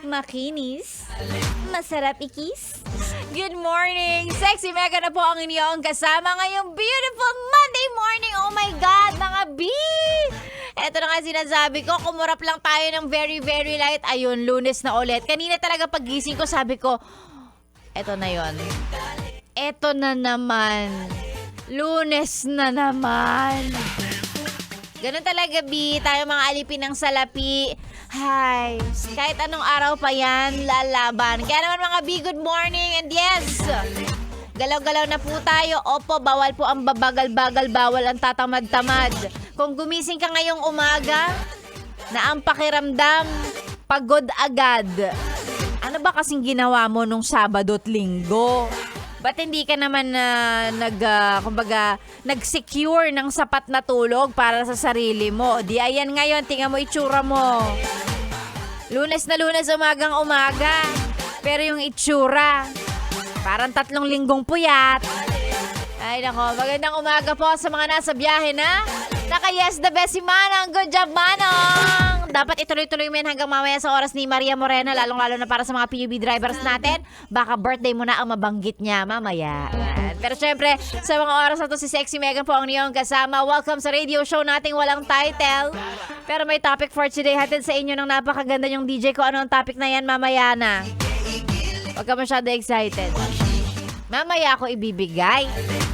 makinis, masarap ikis. Good morning! Sexy Mega na po ang inyong kasama ngayong beautiful Monday morning. Oh my God, mga B! Eto na nga sinasabi ko, kumurap lang tayo ng very, very light. Ayun, Lunes na ulit. Kanina talaga pagising ko, sabi ko, eto na yon. Eto na naman. Lunes na naman. Ganun talaga, B. Tayo mga alipin ng salapi. Hay, kahit anong araw pa yan, lalaban. Kaya naman mga B, good morning. And yes, galaw-galaw na po tayo. Opo, bawal po ang babagal-bagal, bawal ang tatamad-tamad. Kung gumising ka ngayong umaga, na ang pakiramdam, pagod agad. Ano ba kasing ginawa mo nung Sabado at Linggo? Ba't hindi ka naman nag-secure ng sapat na tulog para sa sarili mo? Di ayan ngayon, tingnan mo itsura mo. Lunes na Lunes, umagang-umaga. Pero yung itsura, parang 3 linggong puyat. Ay nako, magandang umaga po sa mga nasa biyahe na. Naka-yes the best si Manong. Good job, Manong! Dapat ituloy-tuloy mo yan hanggang mamaya sa oras ni Maria Morena, lalong-lalo na para sa mga PUB drivers natin. Baka birthday mo na ang mabanggit niya mamaya. Yan. Pero syempre, sa mga oras na to, si Sexy Mega po ang niyong kasama. Welcome sa radio show nating walang title. Pero may topic for today. Hatid sa inyo ng napakaganda yung DJ ko. Ano ang topic na yan? Mamaya na. Huwag ka masyado excited. Mamaya ako ibibigay.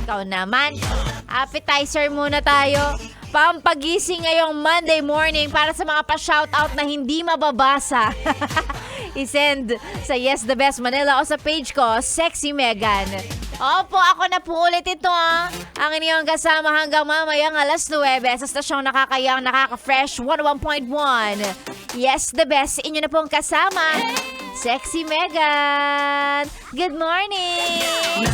Ikaw naman. Appetizer muna tayo. Pampagising ngayong Monday morning para sa mga pa-shoutout na hindi mababasa. I-send sa Yes The Best Manila o sa page ko, Sexy Megan. Opo, ako na po ulit ito ang inyong kasama hanggang mamayang alas 9 sa stasyong nakakayang, nakaka-fresh 101.1. Yes The Best, inyo na pong kasama, Sexy Megan. Good morning!